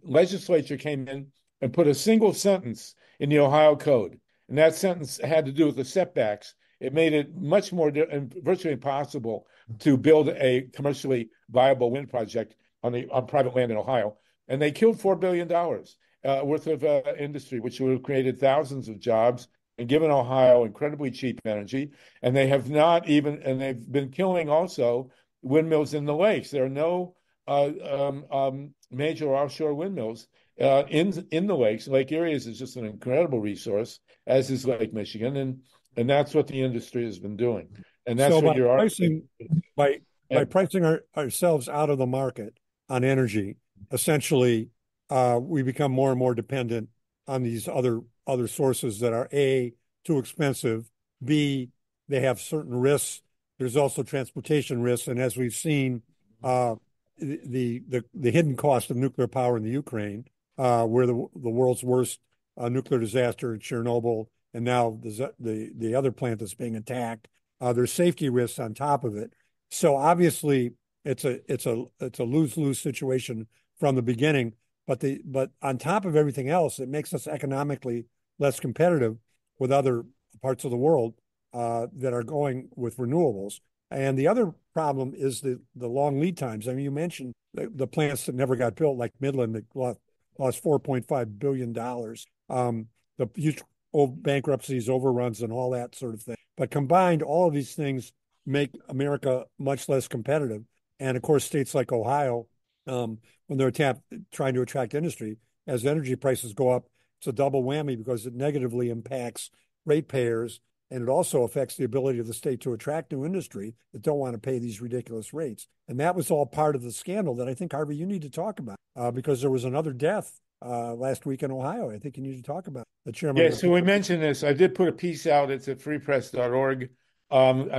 A: legislature came in and put a single sentence in the Ohio Code, and that sentence had to do with the setbacks. It made it much more virtually impossible to build a commercially viable wind project on private land in Ohio, and they killed $4 billion worth of industry, which would have created thousands of jobs and given Ohio incredibly cheap energy. And they have not even, and they've been killing also windmills in the lakes. There are no major offshore windmills in the lakes. Lake Erie is just an incredible resource, as is Lake Michigan, and that's what the industry has been doing. And that's what you're
B: pricing by pricing ourselves out of the market on energy. Essentially, we become more and more dependent on these other other sources that are A, too expensive, B, they have certain risks. There's also transportation risks, and as we've seen, the hidden cost of nuclear power in the Ukraine, where the world's worst nuclear disaster in Chernobyl, and now the other plant that's being attacked. There's safety risks on top of it. So obviously, it's a lose-lose situation from the beginning. But on top of everything else, it makes us economically less competitive with other parts of the world that are going with renewables. And the other problem is the long lead times. I mean, you mentioned the plants that never got built, like Midland, that lost $4.5 billion. The huge old bankruptcies, overruns, and all that sort of thing. But combined, all of these things make America much less competitive. And of course, states like Ohio, when they're trying to attract industry, as energy prices go up, it's a double whammy because it negatively impacts ratepayers, and it also affects the ability of the state to attract new industry that don't want to pay these ridiculous rates. And that was all part of the scandal that I think, Harvey, you need to talk about because there was another death last week in Ohio. I think you need to talk about the chairman.
A: Yeah, so we mentioned this. I did put a piece out. It's at freepress.org.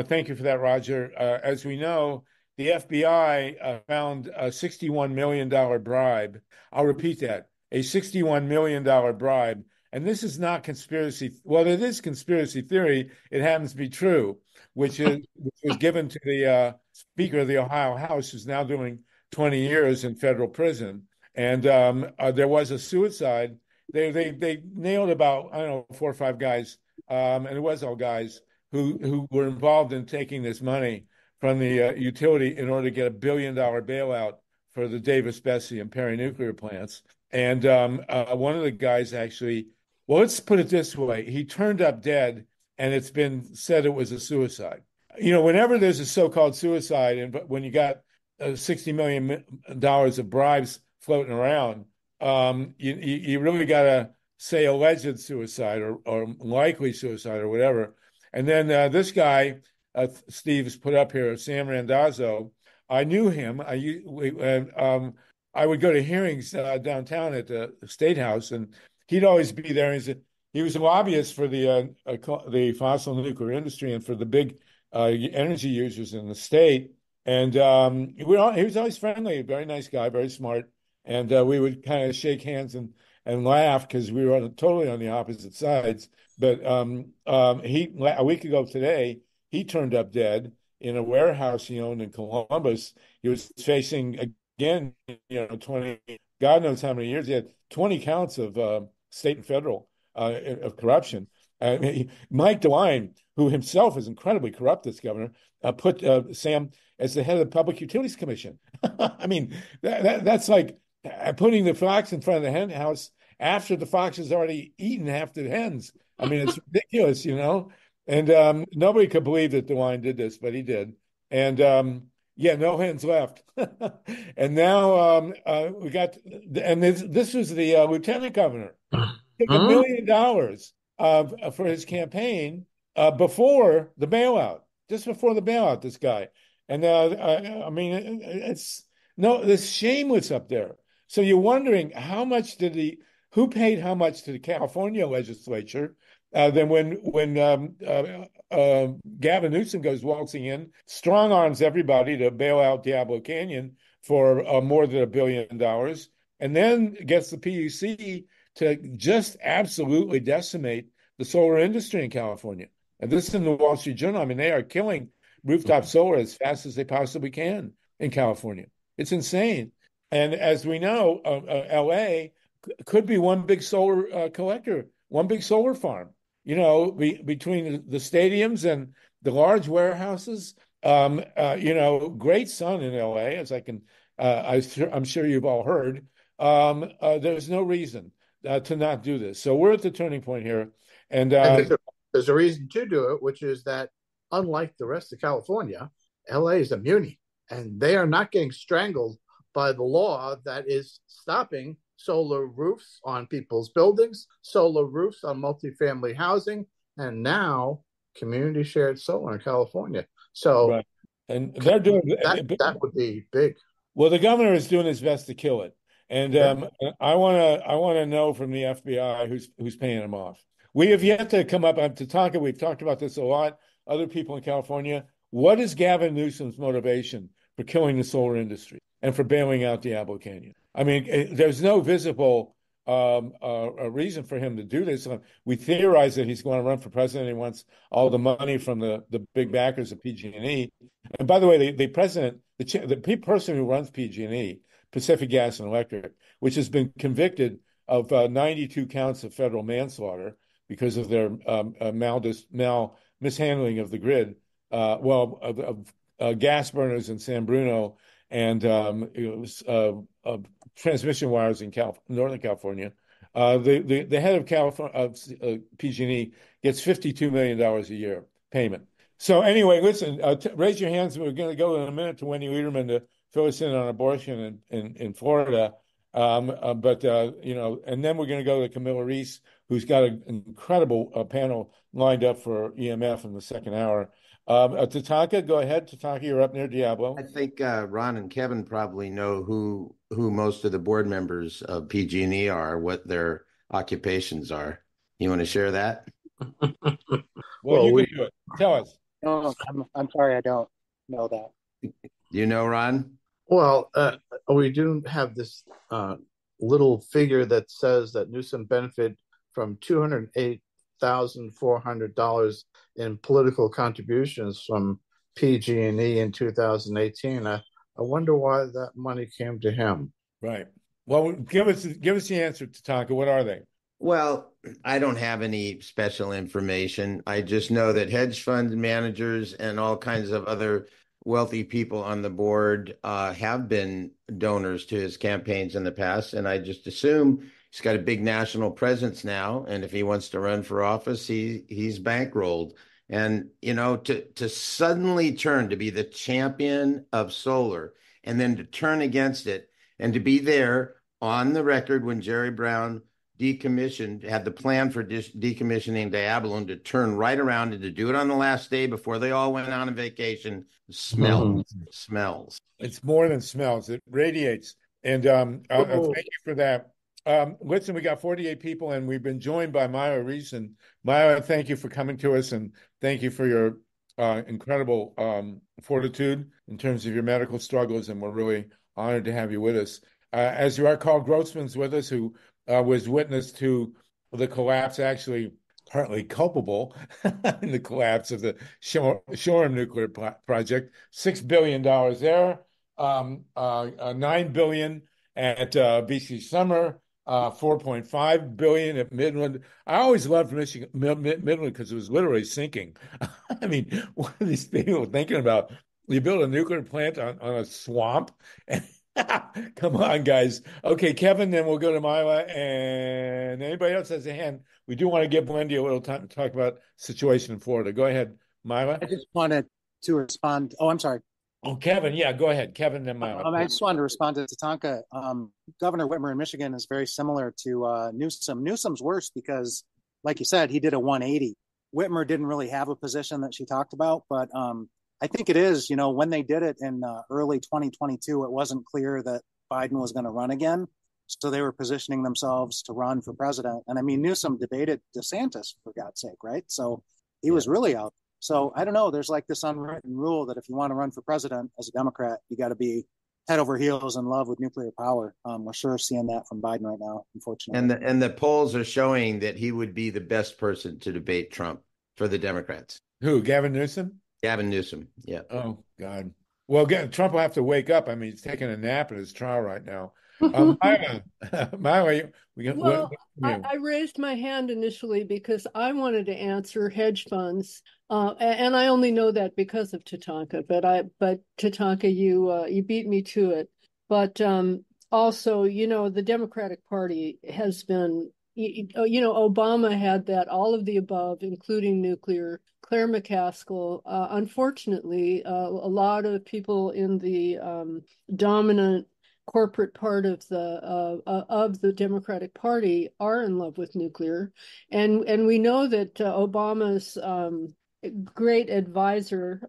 A: Thank you for that, Roger. As we know, the FBI found a $61 million bribe. I'll repeat that, a $61 million bribe. And this is not conspiracy. Well, it is conspiracy theory. It happens to be true, which was given to the Speaker of the Ohio House, who's now doing 20 years in federal prison. And there was a suicide. They nailed about, I don't know, 4 or 5 guys, and it was all guys who were involved in taking this money from the utility in order to get $1 billion bailout for the Davis-Besse and Perry nuclear plants. And one of the guys actually, well, let's put it this way. He turned up dead, and it's been said it was a suicide. You know, whenever there's a so-called suicide, and when you got $60 million of bribes floating around, you really got to say alleged suicide or likely suicide or whatever. And then this guy, Steve's put up here, Sam Randazzo, I knew him. I would go to hearings downtown at the State House, and he'd always be there. He was a lobbyist for the fossil nuclear industry and for the big energy users in the state. And he was always friendly, very nice guy, very smart. And we would kind of shake hands and laugh because we were totally on the opposite sides. But a week ago today, he turned up dead in a warehouse he owned in Columbus. He was facing, again, 20, God knows how many years. He had 20 counts of state and federal of corruption. Mike DeWine, who himself is incredibly corrupt, this governor, put Sam as the head of the Public Utilities Commission. I mean, that's like putting the fox in front of the hen house after the fox has already eaten half the hens. I mean, it's ridiculous, And nobody could believe that DeWine did this, but he did. And no hens left. And now we got, and this was the lieutenant governor. Took $1 million for his campaign before the bailout, just before the bailout, this guy. And I mean, there's shameless up there. So you're wondering who paid how much to the California legislature? Then when Gavin Newsom goes waltzing in, strong arms everybody to bail out Diablo Canyon for more than $1 billion, and then gets the PUC to just absolutely decimate the solar industry in California. And this is in the Wall Street Journal. I mean, they are killing rooftop solar as fast as they possibly can in California. It's insane. And as we know, LA could be one big solar collector, one big solar farm. Between the stadiums and the large warehouses, great sun in LA, as I'm sure you've all heard. There's no reason to not do this. So we're at the turning point here. And
D: there's a reason to do it, which is that unlike the rest of California, LA is a muni, and they are not getting strangled by the law that is stopping solar roofs on people's buildings, solar roofs on multifamily housing, and now community shared solar in California. So,
A: right. And they're doing
D: that would be big.
A: Well, the governor is doing his best to kill it. And
D: Sure.
A: I want to know from the FBI who's paying him off. We have yet to come up to talk. We've talked about this a lot. Other people in California. What is Gavin Newsom's motivation for killing the solar industry and for bailing out Diablo Canyon? I mean, there's no visible a reason for him to do this. We theorize that he's going to run for president. He wants all the money from the big backers of PG&E. And by the way, the president, the person who runs PG&E, Pacific Gas and Electric, which has been convicted of 92 counts of federal manslaughter because of their mishandling of the grid, gas burners in San Bruno and transmission wires in Northern California. The head of PG&E gets $52 million a year payment. So anyway, listen, raise your hands. We're going to go in a minute to Wendy Lederman to fill us in on abortion in Florida. And then we're going to go to Camilla Reese, who's got an incredible panel lined up for EMF in the second hour. Tatanka, go ahead. Tatanka, you're up near Diablo.
E: I think Ron and Kevin probably know who most of the board members of PG&E are, what their occupations are. You want to share that?
A: Well, you can do it. Tell us.
C: No, I'm sorry, I don't know that.
E: You know, Ron?
D: Well, we do have this little figure that says that Newsom benefited from $208,400 in political contributions from PG&E in 2018. I wonder why that money came to him.
A: Right. Well, give us the answer, Tatanka. What are they?
E: Well, I don't have any special information. I just know that hedge fund managers and all kinds of other wealthy people on the board have been donors to his campaigns in the past. And I just assume he's got a big national presence now. And if he wants to run for office, he's bankrolled. And, to suddenly turn to be the champion of solar and then to turn against it and to be there on the record when Jerry Brown had the plan for decommissioning Diablo and to turn right around and to do it on the last day before they all went on a vacation. Smells.
A: It's more than smells. It radiates. And thank you for that. Listen, we got 48 people, and we've been joined by Myra Reese. And Myra, thank you for coming to us, and thank you for your incredible fortitude in terms of your medical struggles, and we're really honored to have you with us. As you are, Carl Grossman's with us, who was witness to the collapse, partly culpable in the collapse of the Shoreham nuclear project. $6 billion there, $9 billion at BC Summer, $4.5 billion at Midland. I always loved Midland because it was literally sinking. I mean, what are these people thinking about? You build a nuclear plant on a swamp? Come on, guys. Okay, Kevin, then we'll go to Myla, and anybody else has a hand. We do want to give Wendy a little time to talk about the situation in Florida. Go ahead, Myla.
C: I just wanted to respond. Oh, I'm sorry.
A: Oh, Kevin, yeah, go ahead. Kevin, then Myla.
C: I just wanted to respond to Tatanka. Governor Whitmer in Michigan is very similar to Newsom. Newsom's worse because, like you said, he did a 180. Whitmer didn't really have a position that she talked about, but I think it is, when they did it in early 2022, it wasn't clear that Biden was going to run again. So they were positioning themselves to run for president. And I mean, Newsom debated DeSantis, for God's sake, right? So he was really out. So I don't know. There's like this unwritten rule that if you want to run for president as a Democrat, you got to be head over heels in love with nuclear power. We're sure seeing that from Biden right now, unfortunately.
E: And the polls are showing that he would be the best person to debate Trump for the Democrats.
A: Who, Gavin Newsom?
E: Gavin Newsom, yeah.
A: Oh, God. Well, again, Trump will have to wake up. I mean, he's taking a nap in his trial right now. Myla,
F: I raised my hand initially because I wanted to answer hedge funds, and I only know that because of Tatanka. But Tatanka, you beat me to it. But also, the Democratic Party has been, Obama had that all of the above, including nuclear. Claire McCaskill. Unfortunately, a lot of people in the dominant corporate part of the Democratic Party are in love with nuclear, and we know that Obama's great advisor,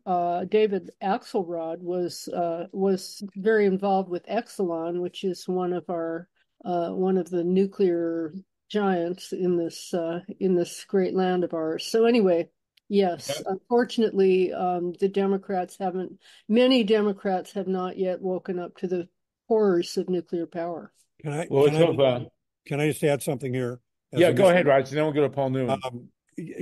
F: David Axelrod, was very involved with Exelon, which is one of the nuclear giants in this great land of ours. So anyway, yes, unfortunately, many Democrats have not yet woken up to the horrors of nuclear power.
B: Can I
A: Well, let's hope.
B: can I just add something here?
A: Yeah, go ahead, Roger. Then we'll go to Paul Newman.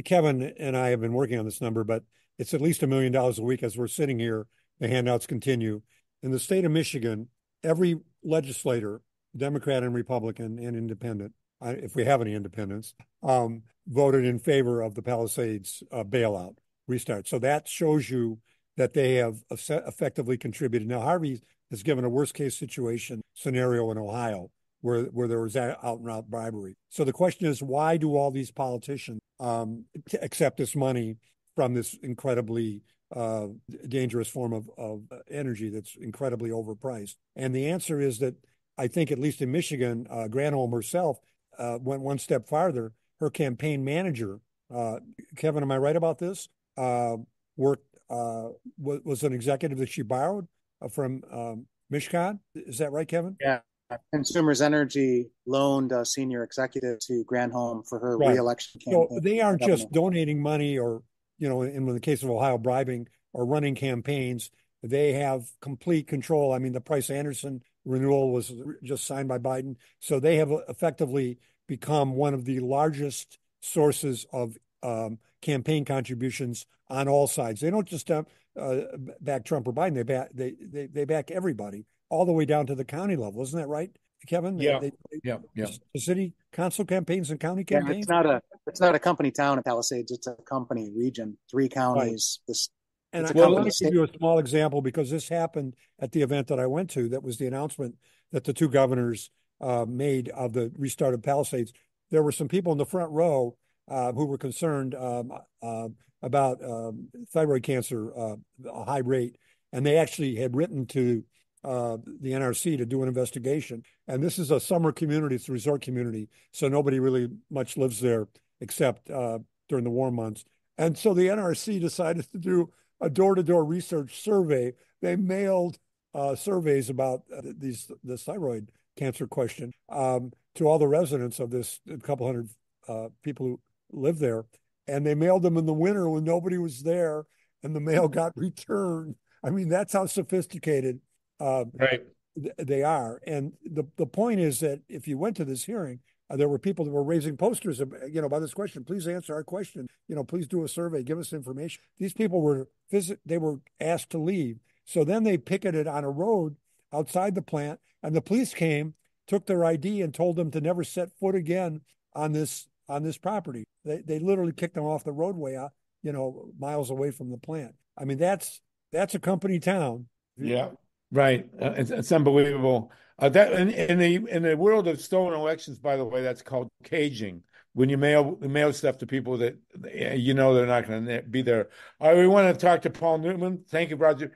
B: Kevin and I have been working on this number, but it's at least $1 million a week as we're sitting here. The handouts continue. In the state of Michigan, every legislator, Democrat and Republican and independent, if we have any independents, voted in favor of the Palisades bailout restart. So that shows you that they have effectively contributed. Now, Harvey has given a worst case situation scenario in Ohio where there was out and out bribery. So the question is, why do all these politicians accept this money from this incredibly dangerous form of energy that's incredibly overpriced? And the answer is that I think, at least in Michigan, Granholm herself went one step farther. Her campaign manager, Kevin, am I right about this? Was an executive that she borrowed from Mishcon. Is that right, Kevin?
C: Yeah. Consumers Energy loaned a senior executive to Granholm for her re-election campaign.
B: So they aren't just donating money or, in the case of Ohio, bribing or running campaigns. They have complete control. I mean, the Price-Anderson renewal was just signed by Biden. So they have effectively become one of the largest sources of campaign contributions on all sides. They don't just back Trump or Biden. They back everybody, all the way down to the county level. Isn't that right, Kevin?
A: Yeah.
B: The city council campaigns and county campaigns.
C: It's not a company town in Palisades. It's a company region, 3 counties.
B: Right. And I want to give you a small example, because this happened at the event that I went to. That was the announcement that the 2 governors made of the restart of Palisades. There were some people in the front row who were concerned about thyroid cancer, a high rate, and they actually had written to the NRC to do an investigation. And this is a summer community; it's a resort community, so nobody really much lives there except during the warm months. And so the NRC decided to do a door-to-door research survey. They mailed surveys about this thyroid cancer question to all the residents of this, a couple hundred people who live there, and they mailed them in the winter when nobody was there, and the mail got returned. I mean, that's how sophisticated they are. And the point is that if you went to this hearing, there were people that were raising posters, about this question. Please answer our question. Please do a survey. Give us information. These people were asked to leave. So then they picketed on a road outside the plant, and the police came, took their ID, and told them to never set foot again on this property. They literally kicked them off the roadway, miles away from the plant. I mean, that's a company town.
A: Yeah, right. It's unbelievable. That in the world of stolen elections, by the way, that's called caging. When you mail stuff to people that they're not going to be there. All right, we want to talk to Paul Newman. Thank you, Roger.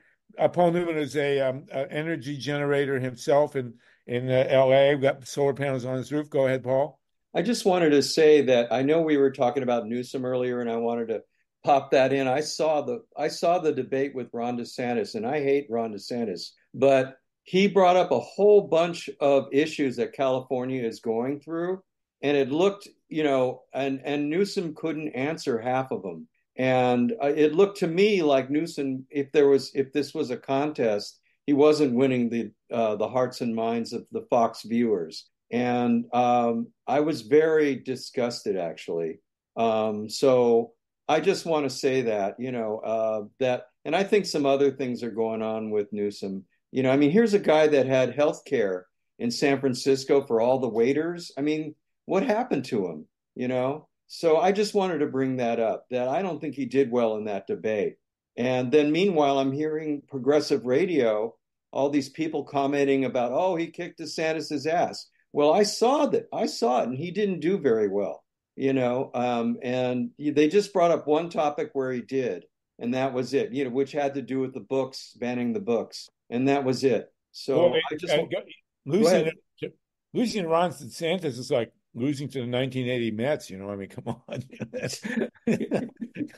A: Paul Newman is a energy generator himself in LA. We've got solar panels on his roof. Go ahead, Paul.
G: I just wanted to say that I know we were talking about Newsom earlier, and I wanted to pop that in. I saw the debate with Ron DeSantis, and I hate Ron DeSantis, but he brought up a whole bunch of issues that California is going through, and it looked, and Newsom couldn't answer half of them. And it looked to me like Newsom, if this was a contest, he wasn't winning the hearts and minds of the Fox viewers. And I was very disgusted, actually. So I just want to say that, that, and I think some other things are going on with Newsom. Here's a guy that had health care in San Francisco for all the waiters. I mean, what happened to him, So I just wanted to bring that up, that I don't think he did well in that debate. And then meanwhile, I'm hearing progressive radio, all these people commenting about, oh, he kicked DeSantis's ass. Well, I saw it, and he didn't do very well, and they just brought up one topic where he did, and that was it, which had to do with the books, banning the books, and that was it. So
A: losing Ron DeSantis is like losing to the 1980 Mets. I mean, come on,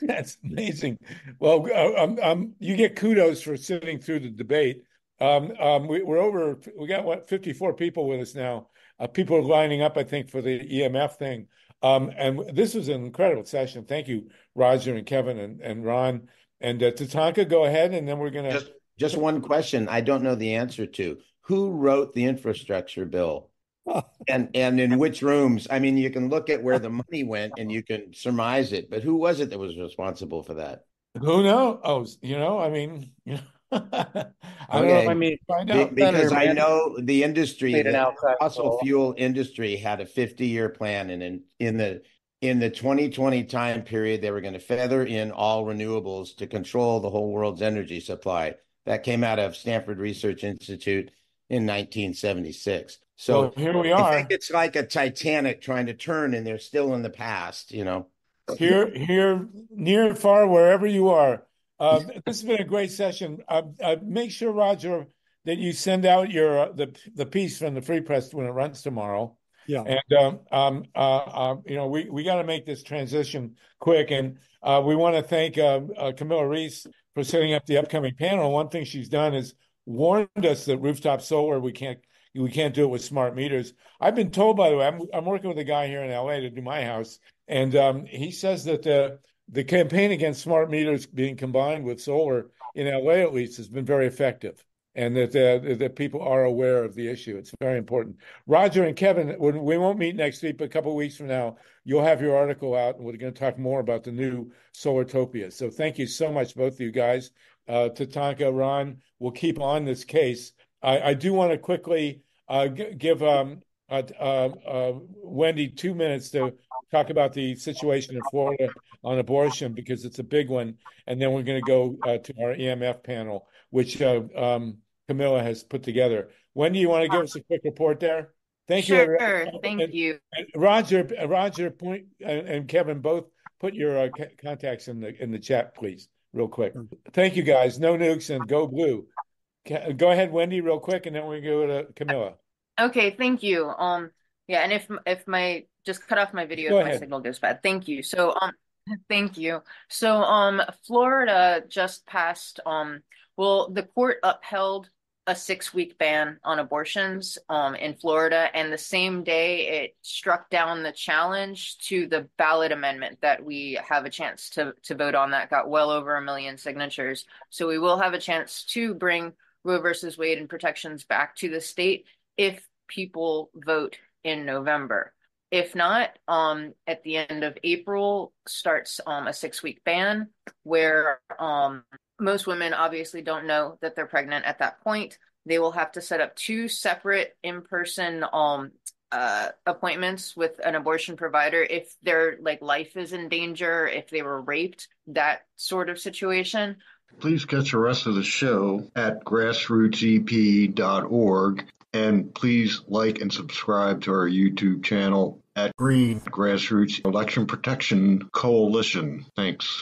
A: that's amazing. Well, you get kudos for sitting through the debate. We got what 54 people with us now. People are lining up, I think, for the EMF thing. And this was an incredible session. Thank you, Roger and Kevin and Ron and Tatanka. Go ahead, and then we're going to
E: just one question I don't know the answer to. Who wrote the infrastructure bill? And in which rooms? I mean, you can look at where the money went and you can surmise it, but who was it that was responsible for that?
A: Who knows? Oh, I mean, I don't know.
E: Okay.
A: I mean, find out.
E: Because I know the industry, the fossil
C: call.
E: fuel industry had a 50-year plan, and in the 2020 time period, they were going to feather in all renewables to control the whole world's energy supply. That came out of Stanford Research Institute in 1976. So
A: well, here we are.
E: I think it's like a Titanic trying to turn, and they're still in the past,
A: Here, near and far, wherever you are. This has been a great session. Make sure, Roger, that you send out your the piece from the Free Press when it runs tomorrow.
B: Yeah.
A: And we got to make this transition quick. And we want to thank Camilla Reese for setting up the upcoming panel. One thing she's done is warned us that rooftop solar we can't do it with smart meters. I've been told, by the way, I'm working with a guy here in LA to do my house, and he says that the campaign against smart meters being combined with solar in LA, at least, has been very effective, and that people are aware of the issue. It's very important. Roger and Kevin, we won't meet next week, but a couple of weeks from now, you'll have your article out, and we're going to talk more about the new Solartopia. So thank you so much, both of you guys. Tatanka, Ron, we'll keep on this case. I do want to quickly give Wendy 2 minutes to talk about the situation in Florida on abortion, because it's a big one. And then we're going to go to our EMF panel, which Camilla has put together. Wendy, you want to give us a quick report there? Thank you.
H: Sure. Thank you.
A: Roger, point and Kevin, both put your contacts in the chat, please, real quick. Thank you, guys. No nukes and go blue. Go ahead, Wendy, real quick, and then we go to Camilla.
H: Okay, thank you. Yeah, and if my just cut off my video if my signal goes bad. Thank you. So thank you. So Florida just passed the court upheld a 6-week ban on abortions in Florida, and the same day it struck down the challenge to the ballot amendment that we have a chance to vote on that got well over 1 million signatures. So we will have a chance to bring Roe versus Wade and protections back to the state if people vote in November. If not, at the end of April starts a 6-week ban where most women obviously don't know that they're pregnant at that point. They will have to set up 2 separate in-person appointments with an abortion provider if their life is in danger, if they were raped, that sort of situation.
I: Please catch the rest of the show at grassrootsep.org, and please like and subscribe to our YouTube channel at Green Grassroots Election Protection Coalition. Thanks.